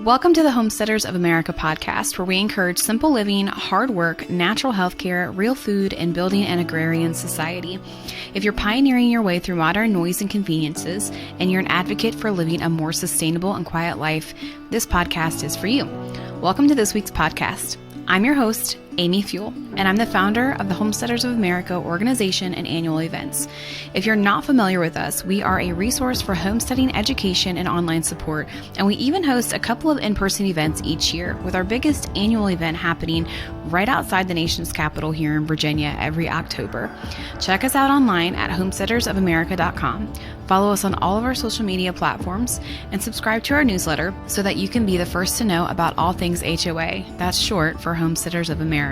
Welcome to the Homesteaders of America podcast, where we encourage simple living, hard work, natural healthcare, real food, and building an agrarian society. If you're pioneering your way through modern noise and conveniences, and you're an advocate for living a more sustainable and quiet life, this podcast is for you. Welcome to this week's podcast. I'm your host, Amy Fuel, and I'm the founder of the Homesteaders of America organization and annual events. If you're not familiar with us, we are a resource for homesteading education and online support, and we even host a couple of in-person events each year, with our biggest annual event happening right outside the nation's capital here in Virginia every October. Check us out online at homesteadersofamerica.com. Follow us on all of our social media platforms and subscribe to our newsletter so that you can be the first to know about all things HOA. That's short for Homesteaders of America.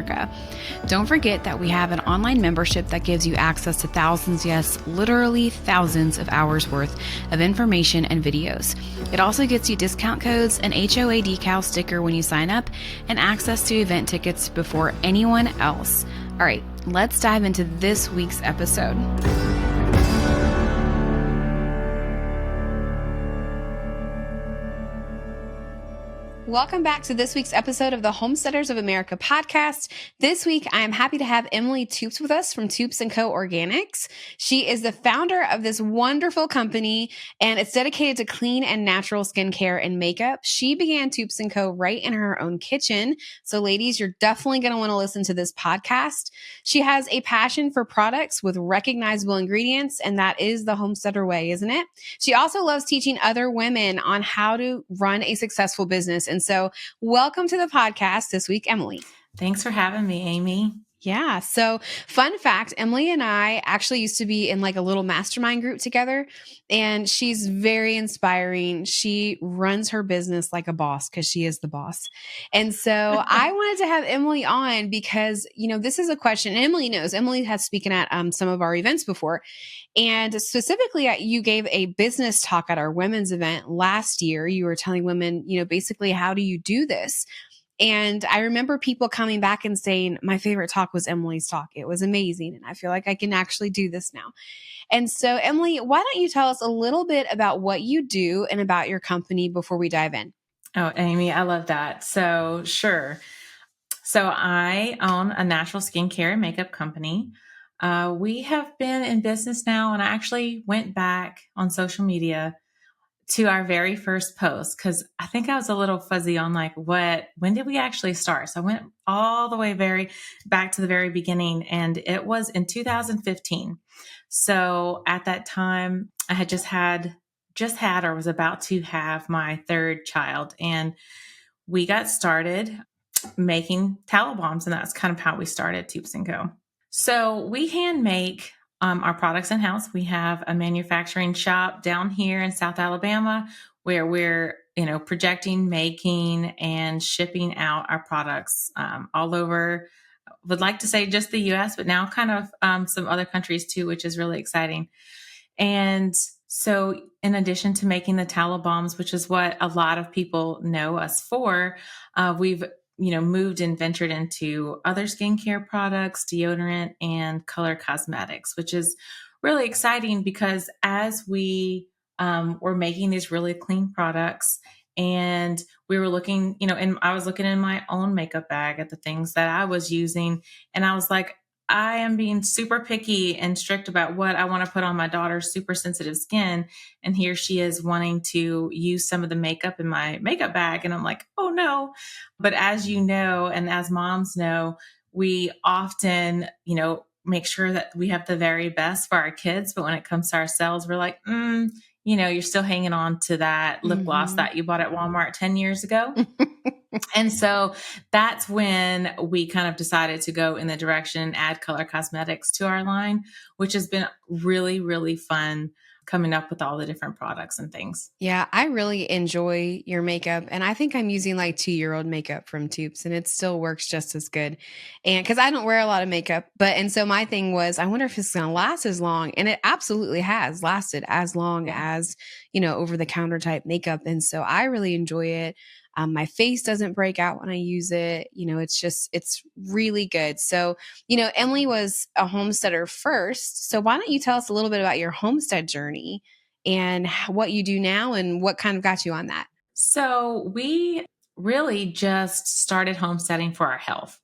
Don't forget that we have an online membership that gives you access to thousands, yes, literally thousands of hours worth of information and videos. It also gets you discount codes, an HOA decal sticker when you sign up, and access to event tickets before anyone else. All right, let's dive into this week's episode. Welcome back to this week's episode of the Homesteaders of America podcast. This week, I am happy to have Emilie Toups with us from Toups and Co Organics. She is the founder of this wonderful company, and it's dedicated to clean and natural skincare and makeup. She began Toups and Co right in her own kitchen. So ladies, you're definitely going to want to listen to this podcast. She has a passion for products with recognizable ingredients, and that is the homesteader way, isn't it? She also loves teaching other women on how to run a successful business. And so welcome to the podcast this week, Emilie. Thanks for having me, Amy. Yeah. So fun fact, Emilie and I actually used to be in like a little mastermind group together, and she's very inspiring. She runs her business like a boss because she is the boss. And so I wanted to have Emilie on because, you know, this is a question Emilie knows. Emilie has spoken at some of our events before. And specifically, you gave a business talk at our women's event last year. You were telling women, you know, basically, how do you do this? And I remember people coming back and saying, my favorite talk was Emilie's talk. It was amazing. And I feel like I can actually do this now. And so, Emilie, why don't you tell us a little bit about what you do and about your company before we dive in? Oh, Amy, I love that. So sure. So I own a natural skincare and makeup company. We have been in business now, and I actually went back on social media to our very first post because I think I was a little fuzzy on like when did we actually start? So I went all the way back to the very beginning, and it was in 2015. So at that time, I had just had or was about to have my third child, and we got started making tallow bombs, and that's kind of how we started Toups and Co. So we hand make our products in-house. We have a manufacturing shop down here in South Alabama where we're, projecting, making, and shipping out our products all over. Would like to say just the U.S., but now kind of some other countries too, which is really exciting. And so in addition to making the tallow bombs, which is what a lot of people know us for, we've moved and ventured into other skincare products, deodorant, and color cosmetics, which is really exciting because as we were making these really clean products, and we were looking, and I was looking in my own makeup bag at the things that I was using, and I was like, I am being super picky and strict about what I want to put on my daughter's super sensitive skin. And here she is wanting to use some of the makeup in my makeup bag. And I'm like, oh no. But as you know, and as moms know, we often, make sure that we have the very best for our kids. But when it comes to ourselves, we're like, you're still hanging on to that lip gloss that you bought at Walmart 10 years ago. And so that's when we kind of decided to go in the direction, add color cosmetics to our line, which has been really, really fun coming up with all the different products and things. Yeah, I really enjoy your makeup. And I think I'm using like 2-year-old makeup from Toups, and it still works just as good. And because I don't wear a lot of makeup, and so my thing was, I wonder if it's going to last as long. And it absolutely has lasted as long as, over the counter type makeup. And so I really enjoy it. My face doesn't break out when I use it. It's really good. So, Emilie was a homesteader first. So why don't you tell us a little bit about your homestead journey and what you do now and what kind of got you on that? So we really just started homesteading for our health.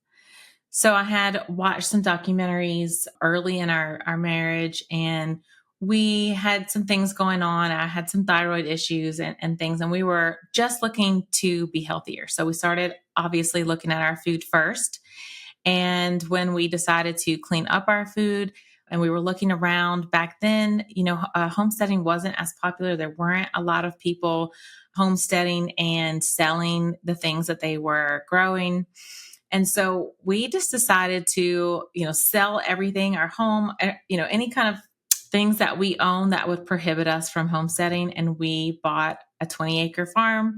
So I had watched some documentaries early in our marriage, and we had some things going on. I had some thyroid issues and things, and we were just looking to be healthier. So we started obviously looking at our food first. And when we decided to clean up our food and we were looking around back then, homesteading wasn't as popular. There weren't a lot of people homesteading and selling the things that they were growing. And so we just decided to, sell everything, our home, any kind of things that we own that would prohibit us from homesteading. And we bought a 20-acre farm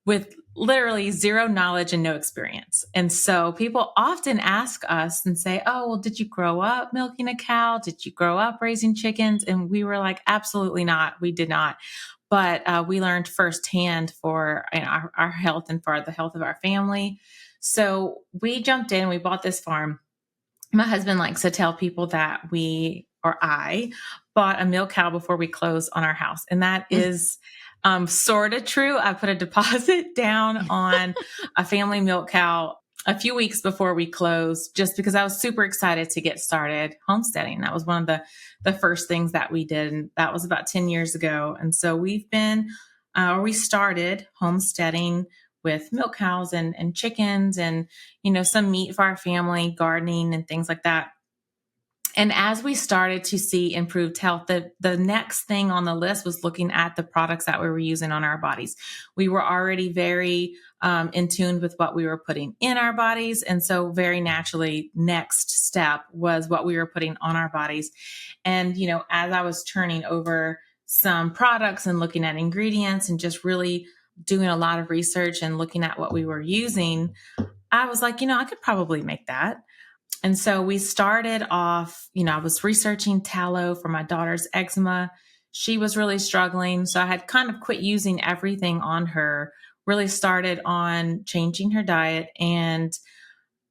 with literally zero knowledge and no experience. And so people often ask us and say, oh, well, did you grow up milking a cow? Did you grow up raising chickens? And we were like, absolutely not. We did not. But we learned firsthand for our health and for the health of our family. So we jumped in, we bought this farm. My husband likes to tell people that I bought a milk cow before we closed on our house. And that is sort of true. I put a deposit down on a family milk cow a few weeks before we closed, just because I was super excited to get started homesteading. That was one of the first things that we did. And that was about 10 years ago. And so we started homesteading with milk cows and chickens and, some meat for our family, gardening and things like that. And as we started to see improved health, the next thing on the list was looking at the products that we were using on our bodies. We were already very in tune with what we were putting in our bodies. And so very naturally, next step was what we were putting on our bodies. And, as I was turning over some products and looking at ingredients and just really doing a lot of research and looking at what we were using, I was like, I could probably make that. And so we started off, I was researching tallow for my daughter's eczema. She was really struggling. So I had kind of quit using everything on her, really started on changing her diet and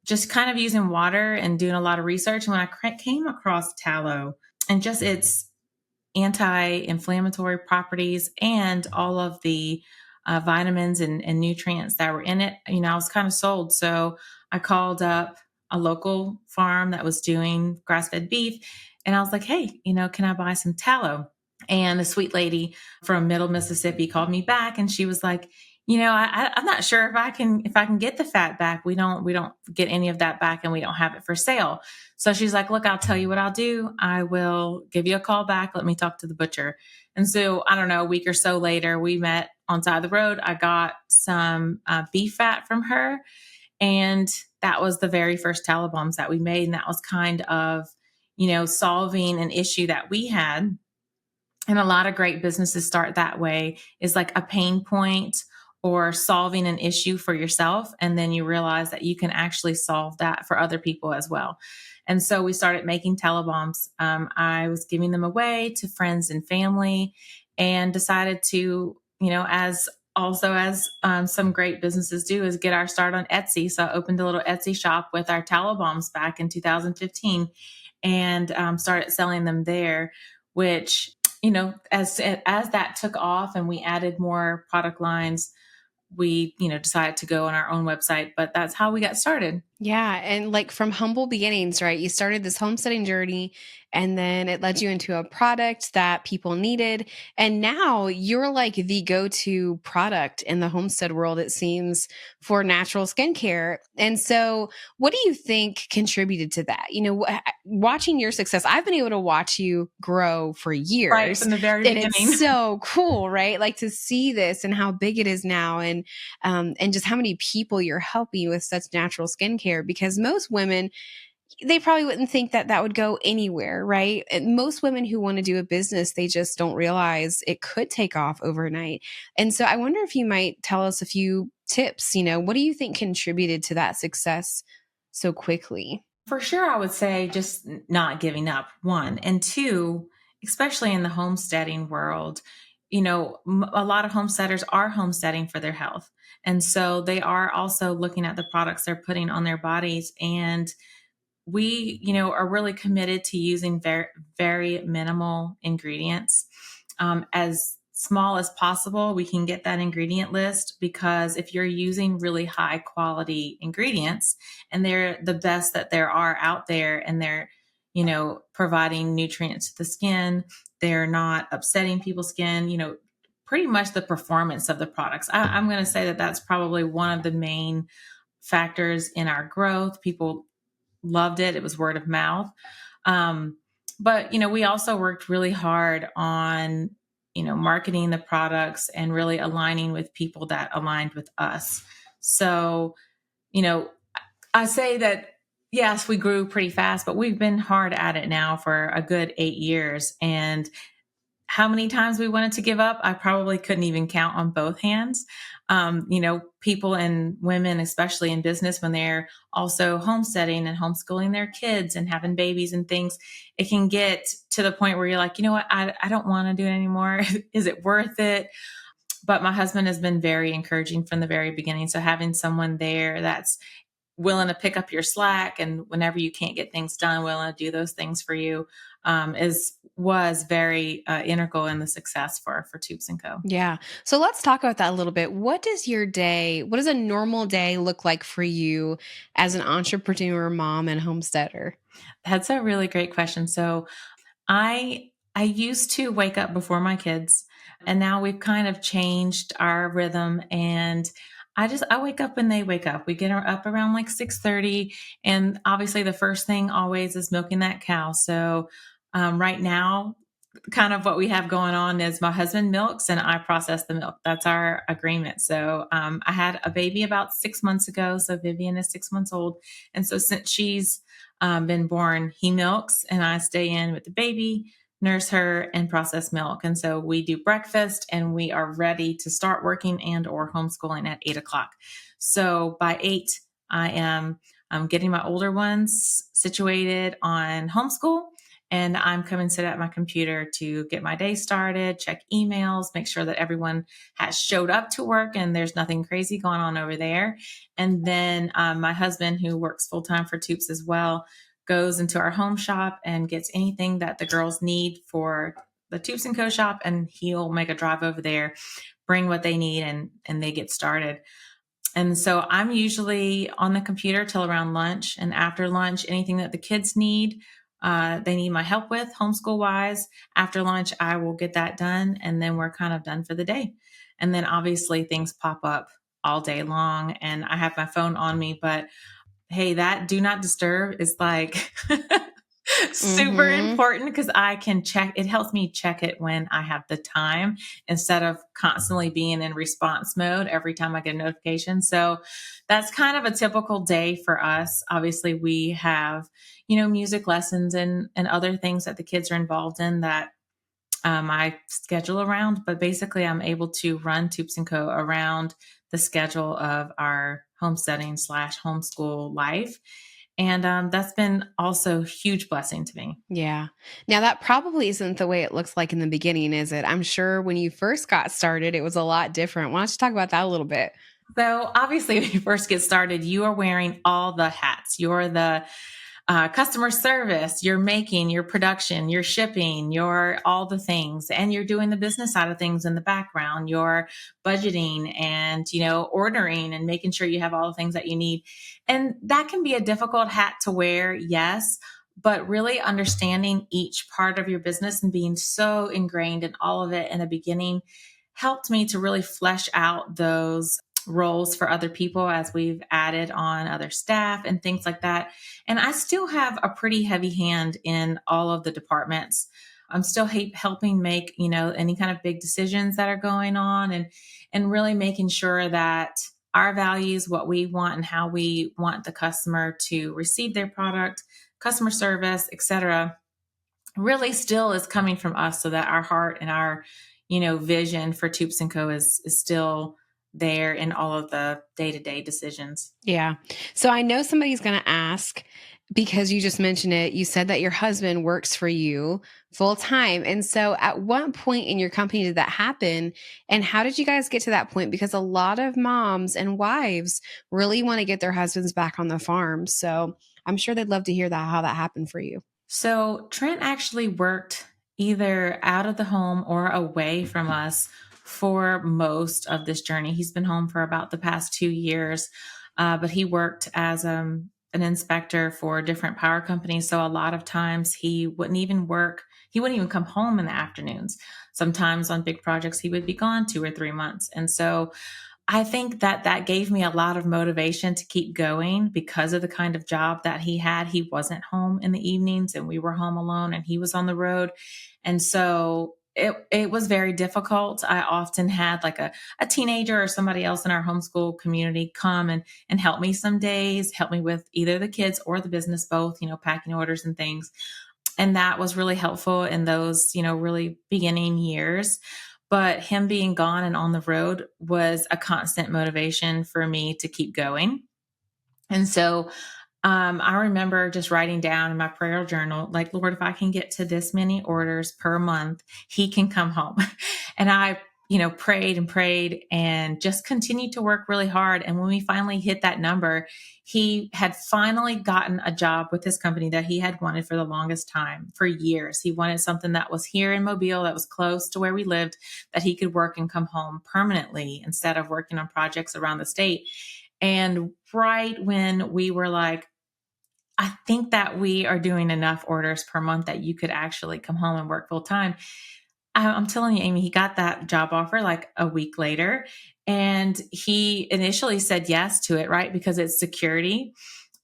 just kind of using water and doing a lot of research. And when I came across tallow and just its anti-inflammatory properties and all of the vitamins and nutrients that were in it, I was kind of sold. So I called up a local farm that was doing grass-fed beef. And I was like, hey, can I buy some tallow? And the sweet lady from Middle Mississippi called me back and she was like, I'm not sure if I can get the fat back. We don't get any of that back and we don't have it for sale. So she's like, look, I'll tell you what I'll do. I will give you a call back. Let me talk to the butcher. And so I don't know, a week or so later, we met on side of the road. I got some beef fat from her. And that was the very first tallow bombs that we made. And that was kind of, solving an issue that we had. And a lot of great businesses start that way, is like a pain point or solving an issue for yourself. And then you realize that you can actually solve that for other people as well. And so we started making tallow bombs. I was giving them away to friends and family and decided to, as some great businesses do, is get our start on Etsy. So I opened a little Etsy shop with our tallow bombs back in 2015 and started selling them there, which, as that took off and we added more product lines, we, decided to go on our own website, but that's how we got started. Yeah. And like from humble beginnings, right? You started this homesteading journey and then it led you into a product that people needed. And now you're like the go-to product in the homestead world, it seems, for natural skincare. And so what do you think contributed to that? Watching your success, I've been able to watch you grow for years. Right from the very beginning. It's so cool, right? Like to see this and how big it is now and just how many people you're helping with such natural skincare. Because most women, they probably wouldn't think that that would go anywhere, right? And most women who want to do a business, they just don't realize it could take off overnight. And so I wonder if you might tell us a few tips. What do you think contributed to that success so quickly? For sure, I would say just not giving up, one. And two, especially in the homesteading world, a lot of homesteaders are homesteading for their health. And so they are also looking at the products they're putting on their bodies. And we, are really committed to using very, very minimal ingredients. As small as possible, we can get that ingredient list, because if you're using really high quality ingredients and they're the best that there are out there, and they're, providing nutrients to the skin, they're not upsetting people's skin, pretty much the performance of the products. I'm going to say that that's probably one of the main factors in our growth. People loved it. It was word of mouth. But, we also worked really hard on, marketing the products and really aligning with people that aligned with us. So, you know, I say that, yes, we grew pretty fast, but we've been hard at it now for a good 8 years. And how many times we wanted to give up, I probably couldn't even count on both hands. People and women, especially in business, when they're also homesteading and homeschooling their kids and having babies and things, it can get to the point where you're like, you know what, I don't want to do it anymore. Is it worth it? But my husband has been very encouraging from the very beginning. So having someone there that's willing to pick up your slack, and whenever you can't get things done, willing to do those things for you, was very integral in the success for Toups and Co. Yeah. So let's talk about that a little bit. What does a normal day look like for you as an entrepreneur, mom, and homesteader? That's a really great question. So I used to wake up before my kids, and now we've kind of changed our rhythm, and I wake up when they wake up. We get up around like 6:30, and obviously the first thing always is milking that cow. So right now, kind of what we have going on is my husband milks and I process the milk. That's our agreement. So I had a baby about 6 months ago. So Vivian is 6 months old. And so since she's been born, he milks and I stay in with the baby, nurse her, and process milk. And so we do breakfast and we are ready to start working and or homeschooling at 8 o'clock. So by 8, I am getting my older ones situated on homeschool. And I'm coming sit at my computer to get my day started, check emails, make sure that everyone has showed up to work and there's nothing crazy going on over there. And then my husband, who works full time for Toups as well, goes into our home shop and gets anything that the girls need for the Toups and Co shop. And he'll make a drive over there, bring what they need, and they get started. And so I'm usually on the computer till around lunch. And after lunch, anything that the kids need, they need my help with homeschool wise. After lunch, I will get that done. And then we're kind of done for the day. And then obviously things pop up all day long and I have my phone on me, but hey, that do not disturb is like super important, because I can check. It helps me check it when I have the time instead of constantly being in response mode every time I get a notification. So that's kind of a typical day for us. Obviously we have, music lessons and other things that the kids are involved in that I schedule around, but basically I'm able to run Toups and Co around the schedule of our homesteading / homeschool life. And that's been also a huge blessing to me. Yeah. Now that probably isn't the way it looks like in the beginning, is it? I'm sure when you first got started, it was a lot different. Why don't you talk about that a little bit? So obviously when you first get started, you are wearing all the hats. You're the customer service, you're making your production, you're shipping, you're all the things, and you're doing the business side of things in the background. You're budgeting and, ordering and making sure you have all the things that you need. And that can be a difficult hat to wear. Yes. But really understanding each part of your business and being so ingrained in all of it in the beginning helped me to really flesh out those roles for other people as we've added on other staff and things like that. And I still have a pretty heavy hand in all of the departments. I'm still helping make, any kind of big decisions that are going on, and really making sure that our values, what we want and how we want the customer to receive their product, customer service, etc., really still is coming from us, so that our heart and our, vision for Toups and Co is still there in all of the day-to-day decisions. Yeah. So I know somebody's going to ask, because you just mentioned it, you said that your husband works for you full time. And so at what point in your company did that happen? And how did you guys get to that point? Because a lot of moms and wives really want to get their husbands back on the farm. So I'm sure they'd love to hear how that happened for you. So Trent actually worked either out of the home or away from us for most of this journey. He's been home for about the past 2 years, but he worked as an inspector for different power companies. So a lot of times he wouldn't even work. He wouldn't even come home in the afternoons. Sometimes on big projects, he would be gone 2 or 3 months. And so I think that that gave me a lot of motivation to keep going because of the kind of job that he had. He wasn't home in the evenings and we were home alone and he was on the road. And so it was very difficult. I often had like a teenager or somebody else in our homeschool community come and help me some days, help me with either the kids or the business, both, packing orders and things. And that was really helpful in those, really beginning years. But him being gone and on the road was a constant motivation for me to keep going. And so I remember just writing down in my prayer journal, like, Lord, if I can get to this many orders per month, he can come home. And I, prayed and prayed and just continued to work really hard. And when we finally hit that number, he had finally gotten a job with this company that he had wanted for the longest time, for years. He wanted something that was here in Mobile, that was close to where we lived, that he could work and come home permanently instead of working on projects around the state. And right when we were like, I think that we are doing enough orders per month that you could actually come home and work full time. I'm telling you, Amy, he got that job offer like a week later. And he initially said yes to it, right? Because it's security.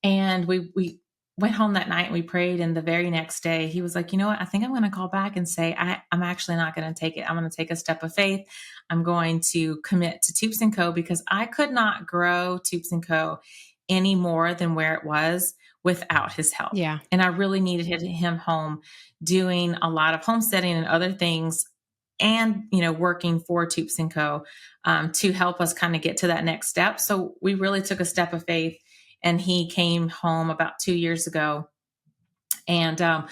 And we went home that night and we prayed. And the very next day, he was like, you know what? I think I'm going to call back and say, I'm actually not going to take it. I'm going to take a step of faith. I'm going to commit to Toups and Co. because I could not grow Toups and Co. any more than where it was without his help. Yeah. And I really needed him home doing a lot of homesteading and other things and, working for Toups and Co. To help us kind of get to that next step. So we really took a step of faith and he came home about 2 years ago. And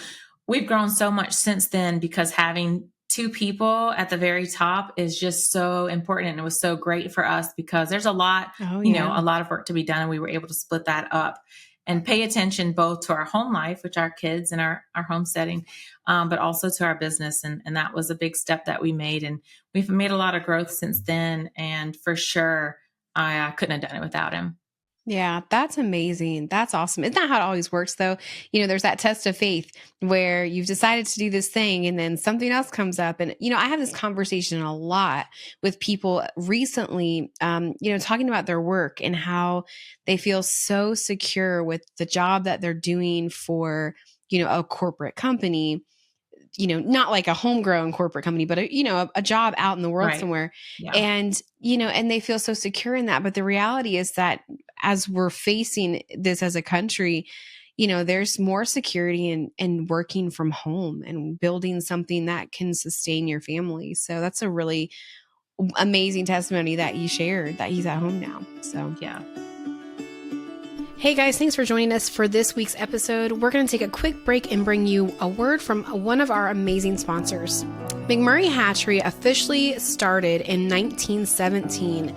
we've grown so much since then because having two people at the very top is just so important. And it was so great for us because there's a lot, a lot of work to be done. And we were able to split that up and pay attention both to our home life, which our kids and our homesteading, but also to our business. And that was a big step that we made. And we've made a lot of growth since then. And for sure, I couldn't have done it without him. Yeah, that's amazing. That's awesome. Isn't that how it always works though? There's that test of faith where you've decided to do this thing and then something else comes up. And, I have this conversation a lot with people recently, talking about their work and how they feel so secure with the job that they're doing for, a corporate company. Not like a homegrown corporate company, but a job out in the world somewhere. Yeah. And, and they feel so secure in that. But the reality is that as we're facing this as a country, there's more security in working from home and building something that can sustain your family. So that's a really amazing testimony that you shared that he's at home now. So, yeah. Hey guys, thanks for joining us for this week's episode. We're going to take a quick break and bring you a word from one of our amazing sponsors. McMurray Hatchery officially started in 1917.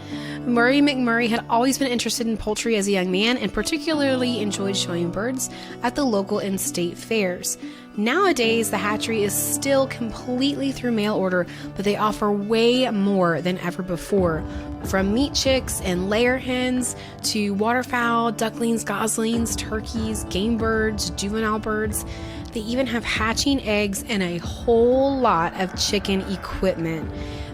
Murray McMurray had always been interested in poultry as a young man and particularly enjoyed showing birds at the local and state fairs. Nowadays, the hatchery is still completely through mail order, but they offer way more than ever before. From meat chicks and layer hens to waterfowl, ducklings, goslings, turkeys, game birds, juvenile birds. They even have hatching eggs and a whole lot of chicken equipment.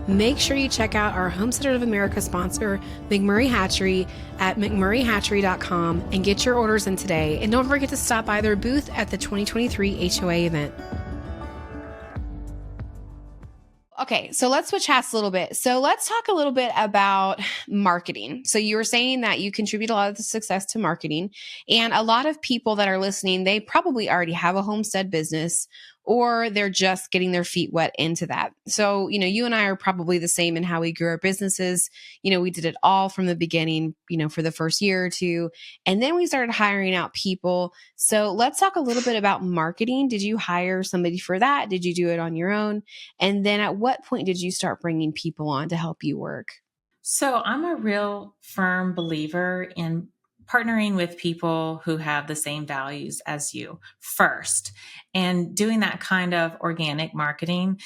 Make sure you check out our Homesteader of America sponsor, McMurray Hatchery, at mcmurrayhatchery.com and get your orders in today. And don't forget to stop by their booth at the 2023 HOA event. Okay, so let's switch hats a little bit. So let's talk a little bit about marketing. So you were saying that you contribute a lot of the success to marketing, and a lot of people that are listening, they probably already have a homestead business or they're just getting their feet wet into that. So, you and I are probably the same in how we grew our businesses. We did it all from the beginning, for the first year or two, and then we started hiring out people. So let's talk a little bit about marketing. Did you hire somebody for that? Did you do it on your own? And then at what point did you start bringing people on to help you work? So I'm a real firm believer in partnering with people who have the same values as you first, and doing that kind of organic marketing,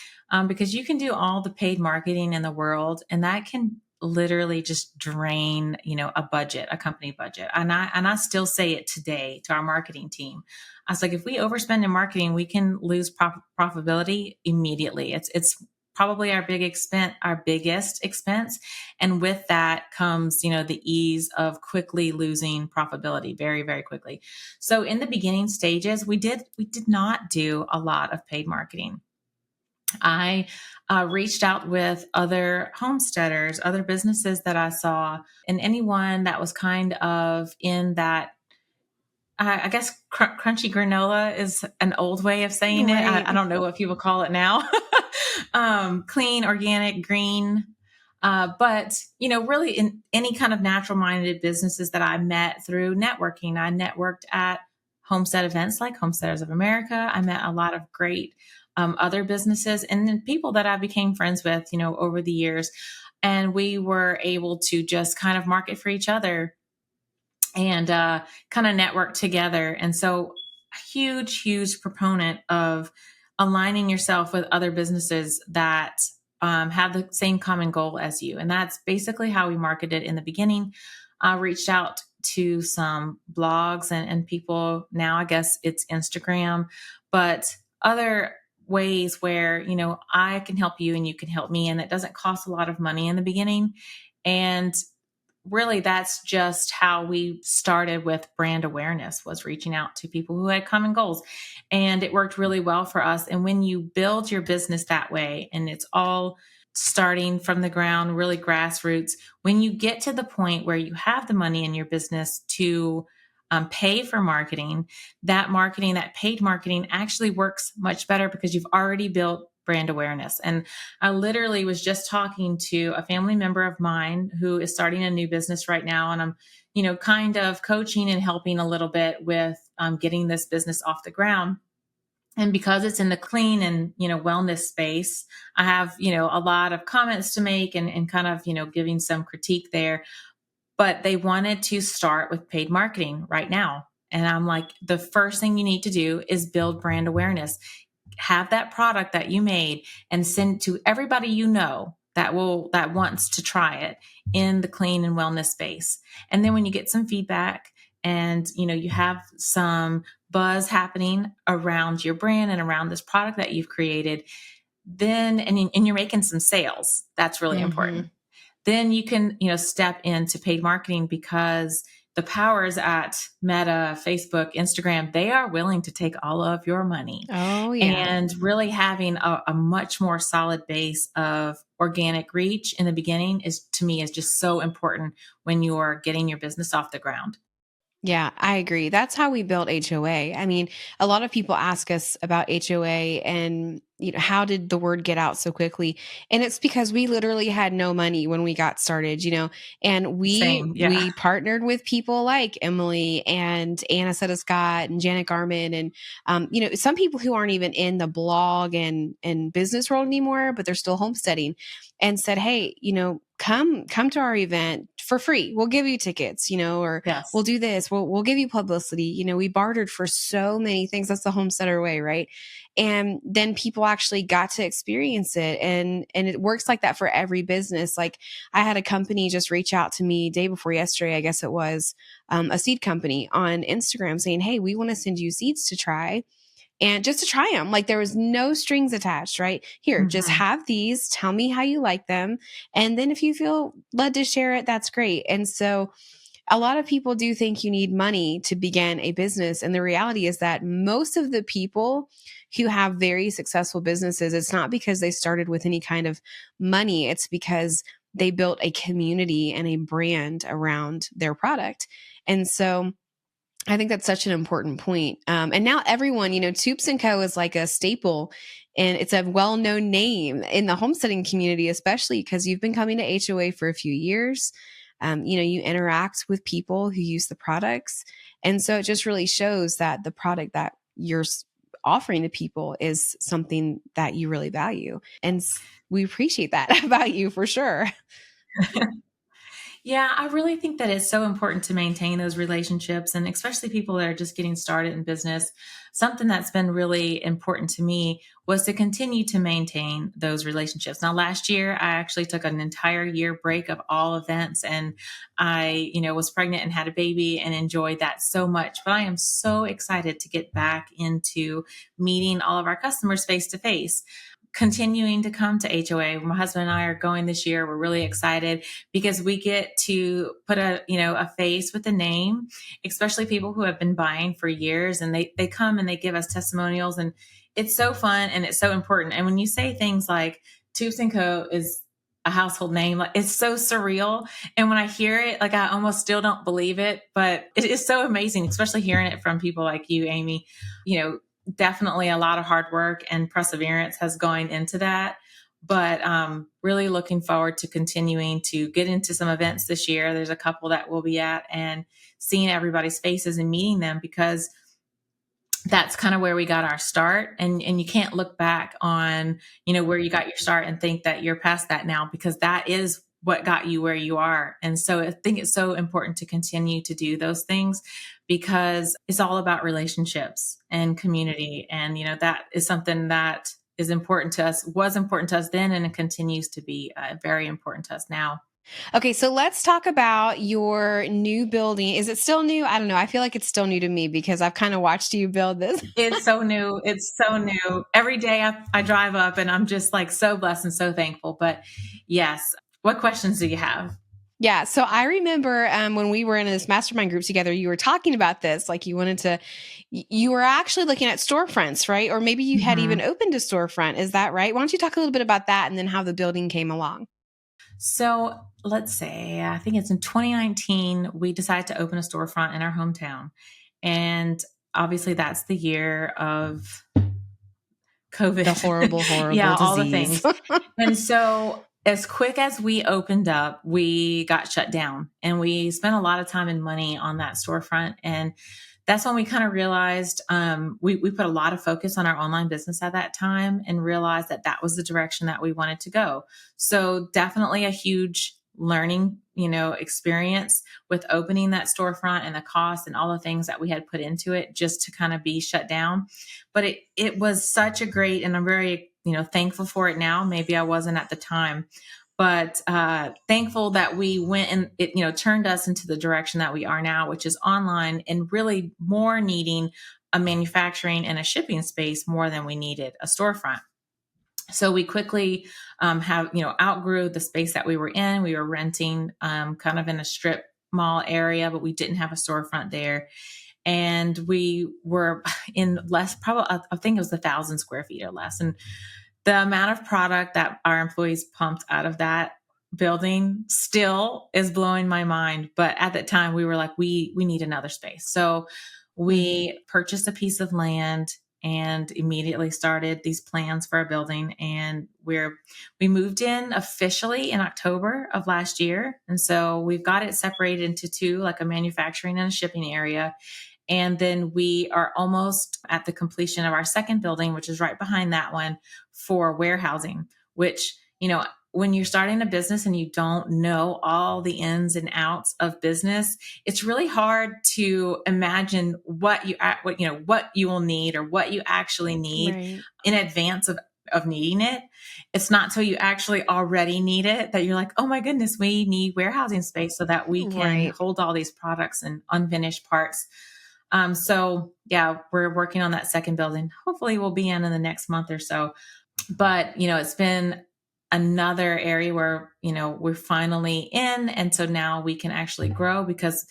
because you can do all the paid marketing in the world, and that can literally just drain, a budget, a company budget. And I still say it today to our marketing team. I was like, if we overspend in marketing, we can lose profitability immediately. It's probably our biggest expense. And with that comes, the ease of quickly losing profitability very, very quickly. So in the beginning stages, we did not do a lot of paid marketing. I reached out with other homesteaders, other businesses that I saw, and anyone that was kind of in that, I guess crunchy granola is an old way of saying it. Right. I don't know what people call it now. Clean, organic, green. But, really in any kind of natural minded businesses that I met through networking. I networked at homestead events like Homesteaders of America. I met a lot of great other businesses, and then people that I became friends with, over the years. And we were able to just kind of market for each other and kind of network together. And so, a huge proponent of aligning yourself with other businesses that have the same common goal as you. And that's basically how we marketed in the beginning. I reached out to some blogs and people. Now, I guess it's Instagram, but other ways where, I can help you and you can help me. And it doesn't cost a lot of money in the beginning. And really, that's just how we started with brand awareness, was reaching out to people who had common goals. And it worked really well for us. And when you build your business that way, and it's all starting from the ground, really grassroots, when you get to the point where you have the money in your business to pay for marketing, that paid marketing actually works much better because you've already built brand awareness. And I literally was just talking to a family member of mine who is starting a new business right now. And I'm, kind of coaching and helping a little bit with getting this business off the ground. And because it's in the clean and, wellness space, I have, a lot of comments to make and kind of, giving some critique there. But they wanted to start with paid marketing right now. And I'm like, the first thing you need to do is build brand awareness. Have that product that you made and send to everybody that wants to try it in the clean and wellness space. And then when you get some feedback and you have some buzz happening around your brand and around this product that you've created, then and you're making some sales, that's really important. Then you can step into paid marketing, because the powers at Meta, Facebook, Instagram, they are willing to take all of your money. Oh, yeah. And really having a much more solid base of organic reach in the beginning to me is just so important when you're getting your business off the ground. Yeah, I agree. That's how we built HOA. I mean, a lot of people ask us about HOA and, how did the word get out so quickly? And it's because we literally had no money when we got started, and Same, yeah. we partnered with people like Emilie and Anna Scott and Janet Garman and, some people who aren't even in the blog and business world anymore, but they're still homesteading, and said, hey, come to our event for free. We'll give you tickets, or Yes. we'll do this. We'll give you publicity. We bartered for so many things. That's the homesteader way, right? And then people actually got to experience it. And it works like that for every business. Like, I had a company just reach out to me day before yesterday, I guess it was, a seed company on Instagram saying, hey, we want to send you seeds to try. And just to try them, like, there was no strings attached, right? Here, just have these, tell me how you like them. And then if you feel led to share it, that's great. And so a lot of people do think you need money to begin a business. And the reality is that most of the people who have very successful businesses, it's not because they started with any kind of money. It's because they built a community and a brand around their product. And so I think that's such an important point. And now everyone, Toups and Co is like a staple, and it's a well-known name in the homesteading community, especially because you've been coming to HOA for a few years. You interact with people who use the products. And so it just really shows that the product that you're offering to people is something that you really value. And we appreciate that about you, for sure. Yeah, I really think that it's so important to maintain those relationships, and especially people that are just getting started in business. Something that's been really important to me was to continue to maintain those relationships. Now, last year, I actually took an entire year break of all events, and I, was pregnant and had a baby and enjoyed that so much. But I am so excited to get back into meeting all of our customers face to face, continuing to come to HOA. My husband and I are going this year. We're really excited because we get to put a face with a name, especially people who have been buying for years, and they come and they give us testimonials, and it's so fun and it's so important. And when you say things like Toups and Co is a household name, like it's so surreal. And when I hear it, like I almost still don't believe it, but it is so amazing, especially hearing it from people like you, Amy. Definitely a lot of hard work and perseverance has gone into that. But really looking forward to continuing to get into some events this year. There's a couple that we'll be at and seeing everybody's faces and meeting them, because that's kind of where we got our start. And you can't look back on, where you got your start and think that you're past that now, because that is what got you where you are. And so I think it's so important to continue to do those things, because it's all about relationships and community. And, that is something that is important to us, was important to us then, and it continues to be very important to us now. Okay, so let's talk about your new building. Is it still new? I don't know. I feel like it's still new to me because I've kind of watched you build this. It's so new. It's so new. Every day I drive up and I'm just like so blessed and so thankful. But yes, what questions do you have? Yeah. So I remember when we were in this mastermind group together, you were talking about this, like you were actually looking at storefronts, right? Or maybe you had even opened a storefront. Is that right? Why don't you talk a little bit about that and then how the building came along? So let's say, I think it's in 2019, we decided to open a storefront in our hometown. And obviously that's the year of COVID. The horrible yeah, disease. all the things. And so as quick as we opened up, we got shut down, and we spent a lot of time and money on that storefront. And that's when we kind of realized we put a lot of focus on our online business at that time, and realized that that was the direction that we wanted to go. So definitely a huge learning, experience with opening that storefront, and the cost and all the things that we had put into it just to kind of be shut down. But it was such a great, and I'm very, thankful for it now. Maybe I wasn't at the time, but thankful that we went, and it, turned us into the direction that we are now, which is online, and really more needing a manufacturing and a shipping space more than we needed a storefront. So we quickly outgrew the space that we were in. We were renting kind of in a strip mall area, but we didn't have a storefront there. And we were in less, probably, I think it was 1,000 square feet or less. And the amount of product that our employees pumped out of that building still is blowing my mind. But at that time, we were like, we need another space. So we purchased a piece of land and immediately started these plans for a building. And we moved in officially in October of last year. And so we've got it separated into two, like a manufacturing and a shipping area. And then we are almost at the completion of our second building, which is right behind that one, for warehousing, which, when you're starting a business and you don't know all the ins and outs of business, it's really hard to imagine what you will need, or what you actually need in advance of needing it. It's not till you actually already need it that you're like, oh my goodness, we need warehousing space so that we can hold all these products and unfinished parts. So yeah, we're working on that second building. Hopefully we'll be in the next month or so. But, it's been another area where, we're finally in. And so now we can actually grow, because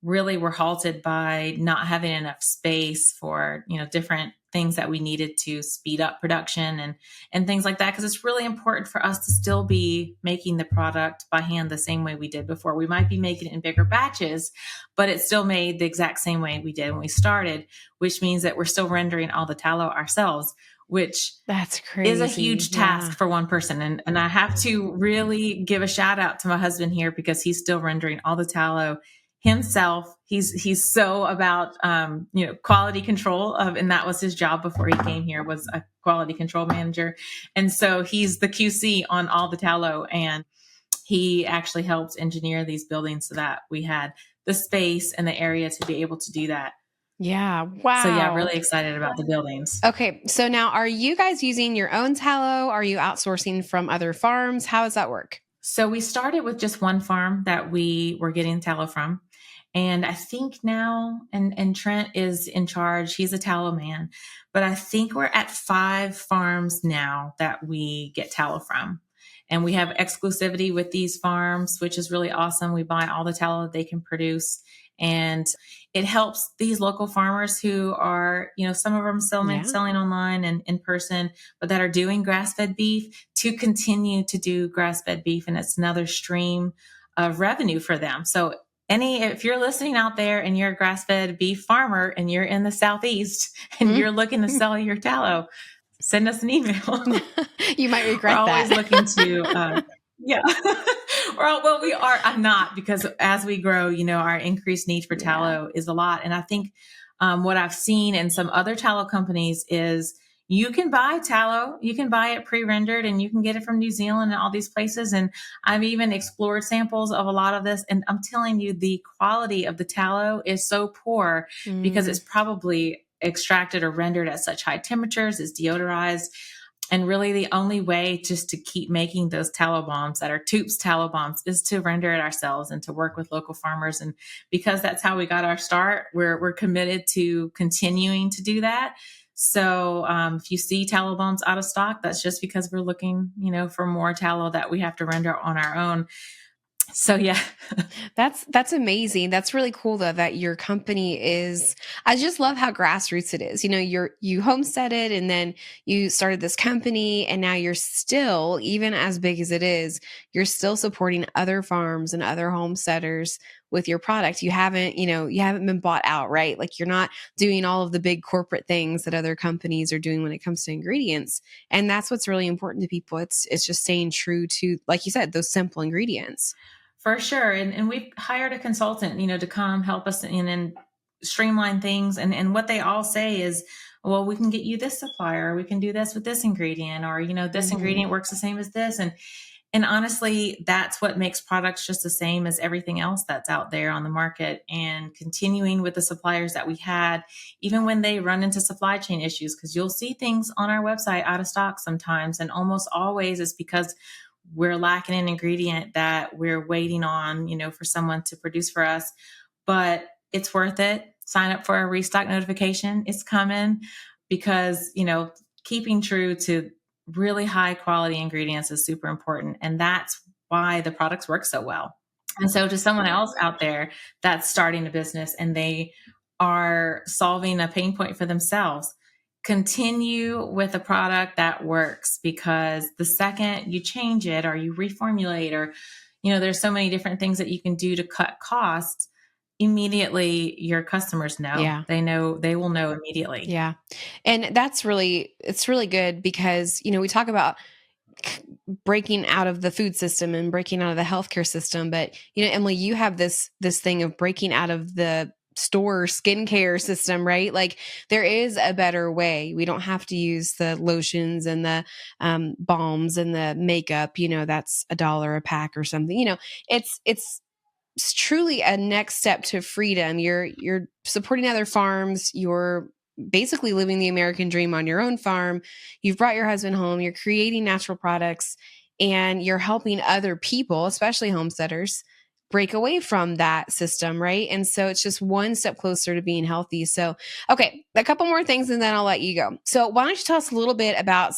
really we're halted by not having enough space for, different things that we needed to speed up production and things like that. Cause it's really important for us to still be making the product by hand the same way we did before. We might be making it in bigger batches, but it's still made the exact same way we did when we started, which means that we're still rendering all the tallow ourselves, which that's crazy. Is a huge task for one person. And I have to really give a shout out to my husband here, because he's still rendering all the tallow himself. He's so about, quality control and that was his job before he came here, was a quality control manager. And so he's the QC on all the tallow, and he actually helped engineer these buildings so that we had the space and the area to be able to do that. Yeah. So yeah, Wow. really excited about the buildings. Okay. So now are you guys using your own tallow? Are you outsourcing from other farms? How does that work? So we started with just one farm that we were getting tallow from. And I think now, and Trent is in charge, he's a tallow man, but I think we're at 5 farms now that we get tallow from. And we have exclusivity with these farms, which is really awesome. We buy all the tallow that they can produce. And it helps these local farmers who are, some of them selling online and in person, but that are doing grass-fed beef to continue to do grass-fed beef. And it's another stream of revenue for them. So if you're listening out there and you're a grass-fed beef farmer and you're in the Southeast and you're looking to sell your tallow, send us an email. You might regret that. We're always looking to, yeah. Well, we are. I'm not, because as we grow, our increased need for tallow is a lot. And I think what I've seen in some other tallow companies is you can buy tallow, you can buy it pre-rendered, and you can get it from New Zealand and all these places. And I've even explored samples of a lot of this. And I'm telling you, the quality of the tallow is so poor because it's probably extracted or rendered at such high temperatures, it's deodorized. And really the only way just to keep making those tallow bombs that are Toups tallow bombs is to render it ourselves and to work with local farmers. And because that's how we got our start, we're committed to continuing to do that. So if you see tallow bombs out of stock, that's just because we're looking, for more tallow that we have to render on our own. So yeah, that's amazing. That's really cool though, that your company is, I just love how grassroots it is. You homesteaded and then you started this company, and now you're still, even as big as it is, you're still supporting other farms and other homesteaders with your product. You haven't been bought out, right? Like, you're not doing all of the big corporate things that other companies are doing when it comes to ingredients. And that's what's really important to people. It's just staying true to, like you said, those simple ingredients. For sure. And we've hired a consultant, to come help us and streamline things. And what they all say is, well, we can get you this supplier, we can do this with this ingredient, or, this ingredient works the same as this. And honestly, that's what makes products just the same as everything else that's out there on the market. And continuing with the suppliers that we had, even when they run into supply chain issues, because you'll see things on our website out of stock sometimes. And almost always it's because we're lacking an ingredient that we're waiting on, for someone to produce for us. But it's worth it. Sign up for a restock notification. It's coming, because, keeping true to really high quality ingredients is super important. And that's why the products work so well. And so to someone else out there that's starting a business and they are solving a pain point for themselves, continue with a product that works, because the second you change it or you reformulate, or, there's so many different things that you can do to cut costs, immediately your customers know. Yeah. They will know immediately. Yeah. And it's really good because, we talk about breaking out of the food system and breaking out of the healthcare system. But, Emilie, you have this thing of breaking out of the store skincare system, right? Like, there is a better way. We don't have to use the lotions and the balms and the makeup, that's $1 a pack or something. It's truly a next step to freedom. You're supporting other farms. You're basically living the American dream on your own farm. You've brought your husband home. You're creating natural products, and you're helping other people, especially homesteaders, break away from that system, right? And so it's just one step closer to being healthy. So, okay, a couple more things and then I'll let you go. So why don't you tell us a little bit about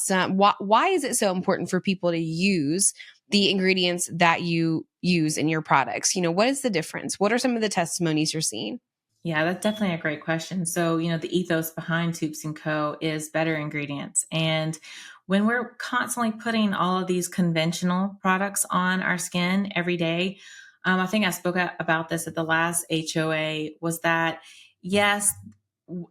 why is it so important for people to use the ingredients that you use in your products? What is the difference? What are some of the testimonies you're seeing? Yeah, that's definitely a great question. So, the ethos behind Toups and Co is better ingredients. And when we're constantly putting all of these conventional products on our skin every day, I think I spoke about this at the last HOA, was that, yes,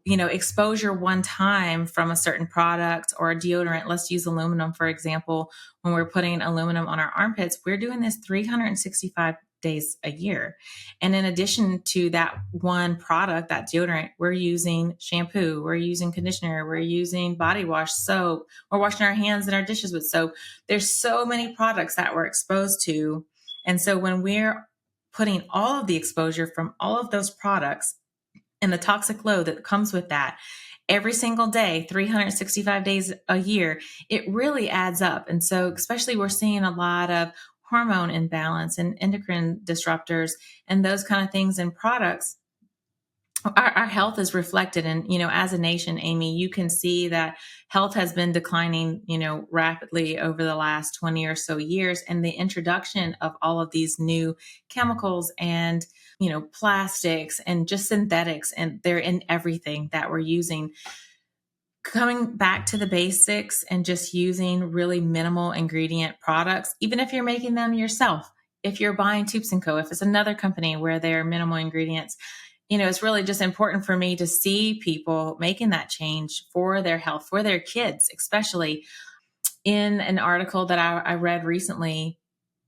exposure one time from a certain product or a deodorant, let's use aluminum, for example. When we're putting aluminum on our armpits, we're doing this 365 days a year. And in addition to that one product, that deodorant, we're using shampoo, we're using conditioner, we're using body wash, soap, we're washing our hands and our dishes with soap. There's so many products that we're exposed to And so when we're putting all of the exposure from all of those products and the toxic load that comes with that every single day, 365 days a year, it really adds up. And so especially we're seeing a lot of hormone imbalance and endocrine disruptors and those kind of things in products. Our health is reflected in, as a nation, Amy, you can see that health has been declining, rapidly over the last 20 or so years. And the introduction of all of these new chemicals and, plastics and just synthetics, and they're in everything that we're using. Coming back to the basics and just using really minimal ingredient products, even if you're making them yourself, if you're buying Toups and Co, if it's another company where they're minimal ingredients, it's really just important for me to see people making that change for their health, for their kids, especially. In an article that I read recently,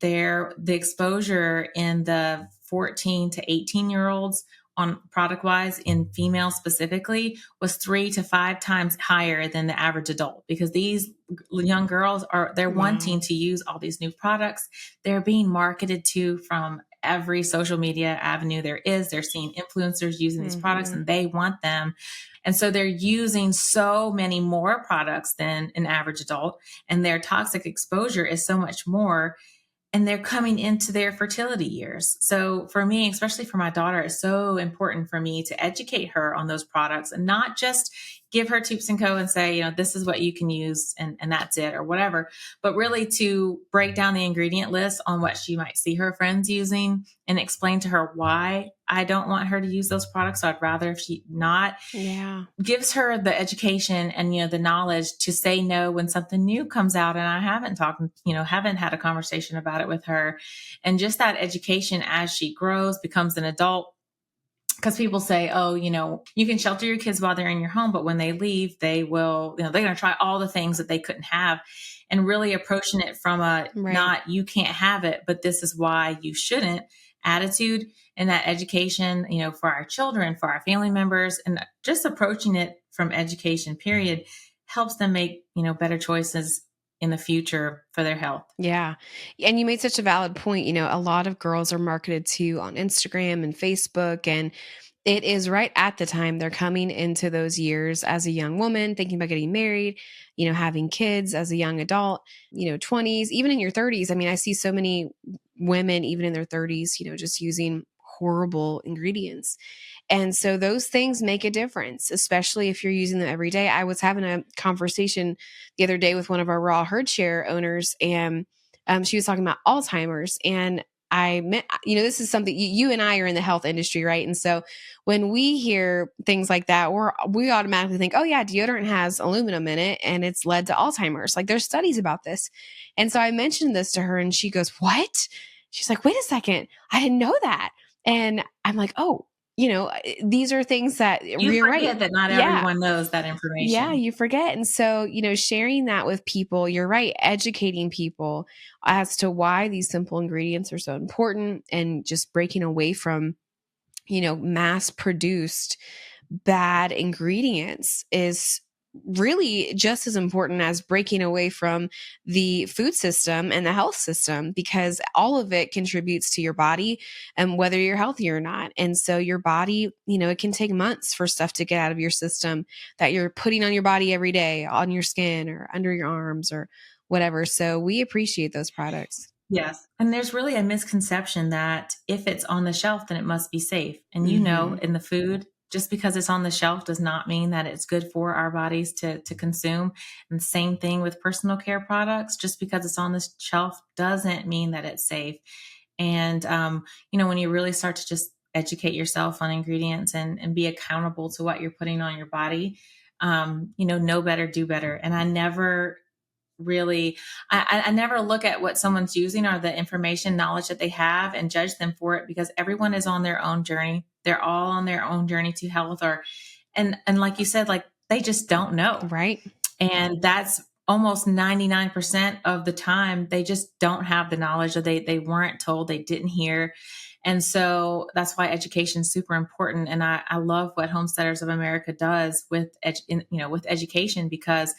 the exposure in the 14 to 18-year-olds on product wise in females specifically was 3 to 5 times higher than the average adult, because these young girls they're wanting to use all these new products. They're being marketed to from every social media avenue there is. They're seeing influencers using these products and they want them. And so they're using so many more products than an average adult, and their toxic exposure is so much more. And they're coming into their fertility years. So for me, especially for my daughter, it's so important for me to educate her on those products and not just give her Toups and Co and say, this is what you can use and that's it or whatever, but really to break down the ingredient list on what she might see her friends using and explain to her why I don't want her to use those products. So I'd rather if she not. Yeah. Gives her the education and, the knowledge to say no when something new comes out. And I haven't haven't had a conversation about it with her. And just that education as she grows, becomes an adult. Because people say, oh, you can shelter your kids while they're in your home, but when they leave, they will, they're going to try all the things that they couldn't have, and really approaching it from not, you can't have it, but this is why you shouldn't attitude, and that education, for our children, for our family members, and just approaching it from education period helps them make, better choices in the future for their health. Yeah. And you made such a valid point. A lot of girls are marketed to on Instagram and Facebook, and it is right at the time they're coming into those years as a young woman, thinking about getting married, having kids as a young adult, 20s, even in your 30s. I mean, I see so many women, even in their 30s, just using horrible ingredients. And so those things make a difference, especially if you're using them every day. I was having a conversation the other day with one of our raw herd share owners, and she was talking about Alzheimer's. And I meant, this is something you and I are in the health industry, right? And so when we hear things like that, we automatically think, oh yeah, deodorant has aluminum in it and it's led to Alzheimer's. Like there's studies about this. And so I mentioned this to her and she goes, what? She's like, wait a second, I didn't know that. And I'm like, oh, these are things that you forget right. that not everyone knows that information. Yeah, you forget. And so, sharing that with people, you're right, educating people as to why these simple ingredients are so important, and just breaking away from, mass produced bad ingredients is really just as important as breaking away from the food system and the health system, because all of it contributes to your body and whether you're healthy or not. And so your body, it can take months for stuff to get out of your system that you're putting on your body every day, on your skin or under your arms or whatever. So we appreciate those products. Yes. And there's really a misconception that if it's on the shelf, then it must be safe. And in the food, just because it's on the shelf does not mean that it's good for our bodies to consume. And the same thing with personal care products. Just because it's on the shelf doesn't mean that it's safe. And, when you really start to just educate yourself on ingredients and be accountable to what you're putting on your body, know better, do better. And I never really, I never look at what someone's using or the information knowledge that they have and judge them for it, because everyone is on their own journey. They're all on their own journey to health, and like you said, like they just don't know. Right. And that's almost 99% of the time. They just don't have the knowledge, or they weren't told, they didn't hear. And so that's why education is super important. And I love what Homesteaders of America does with education, because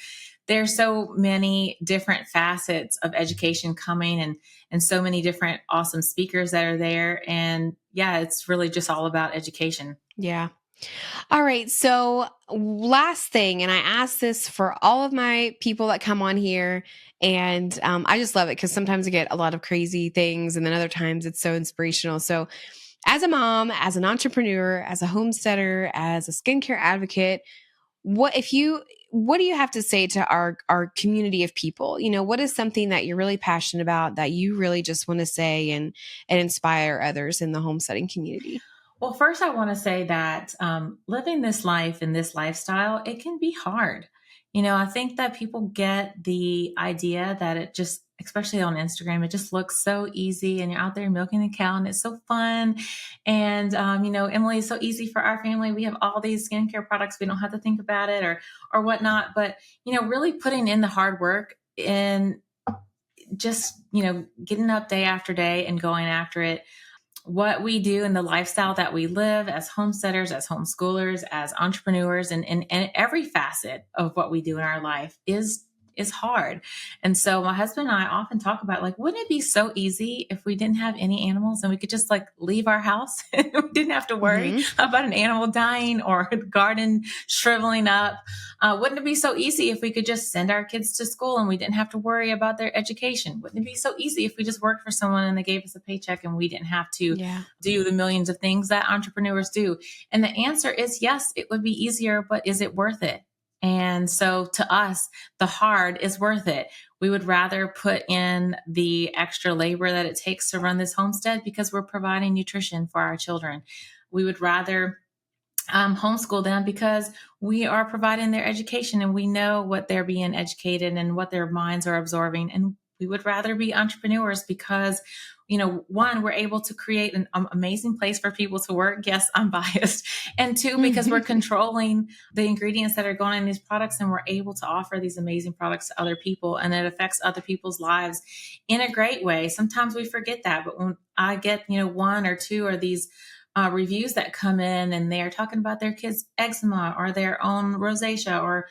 there's so many different facets of education coming, and so many different awesome speakers that are there. And yeah, it's really just all about education. Yeah. All right. So last thing, and I ask this for all of my people that come on here, and I just love it because sometimes I get a lot of crazy things, and then other times it's so inspirational. So as a mom, as an entrepreneur, as a homesteader, as a skincare advocate, what do you have to say to our community of people? What is something that you're really passionate about that you really just want to say and inspire others in the homesteading community? Well, first, I want to say that living this life and this lifestyle, it can be hard. I think that people get the idea that it just, especially on Instagram, it just looks so easy, and you're out there milking a cow and it's so fun. And, Emily, it's so easy for our family. We have all these skincare products. We don't have to think about it or whatnot. But, really putting in the hard work and just, getting up day after day and going after it. What we do and the lifestyle that we live as homesteaders, as homeschoolers, as entrepreneurs, and every facet of what we do in our life is hard. And so my husband and I often talk about, like, wouldn't it be so easy if we didn't have any animals and we could just like leave our house and we didn't have to worry about an animal dying or a garden shriveling up? Wouldn't it be so easy if we could just send our kids to school and we didn't have to worry about their education? Wouldn't it be so easy if we just worked for someone and they gave us a paycheck and we didn't have to do the millions of things that entrepreneurs do? And the answer is yes, it would be easier, but is it worth it? And so to us, the hard is worth it. We would rather put in the extra labor that it takes to run this homestead because we're providing nutrition for our children. We would rather homeschool them because we are providing their education and we know what they're being educated and what their minds are absorbing. And we would rather be entrepreneurs because, one, we're able to create an amazing place for people to work. Yes, I'm biased. And two, because we're controlling the ingredients that are going in these products, and we're able to offer these amazing products to other people, and it affects other people's lives in a great way. Sometimes we forget that, but when I get, one or two or these reviews that come in and they're talking about their kids' eczema or their own rosacea or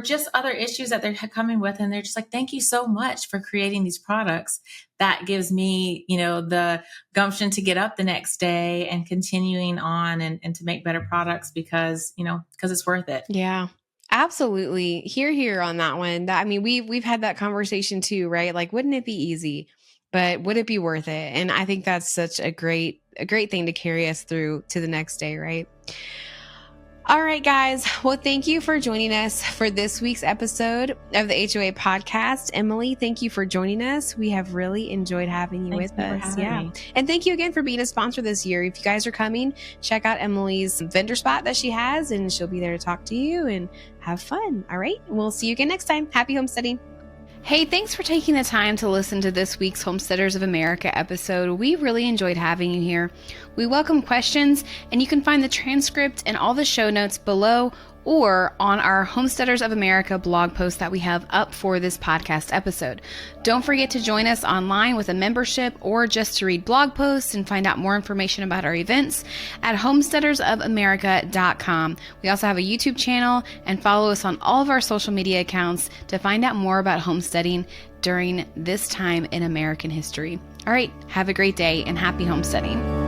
just other issues that they're coming with. And they're just like, thank you so much for creating these products. That gives me, the gumption to get up the next day and continuing on and to make better products because it's worth it. Yeah. Absolutely. Hear on that one. We've had that conversation too, right? Like, wouldn't it be easy, but would it be worth it? And I think that's such a great thing to carry us through to the next day, right? All right, guys. Well, thank you for joining us for this week's episode of the HOA podcast. Emily, thank you for joining us. We have really enjoyed having you with us. Yeah. And thank you again for being a sponsor this year. If you guys are coming, check out Emily's vendor spot that she has, and she'll be there to talk to you and have fun. All right. We'll see you again next time. Happy homesteading. Hey, thanks for taking the time to listen to this week's Homesteaders of America episode. We really enjoyed having you here. We welcome questions, and you can find the transcript and all the show notes below or on our Homesteaders of America blog post that we have up for this podcast episode. Don't forget to join us online with a membership or just to read blog posts and find out more information about our events at homesteadersofamerica.com. We also have a YouTube channel, and follow us on all of our social media accounts to find out more about homesteading during this time in American history. All right, have a great day and happy homesteading.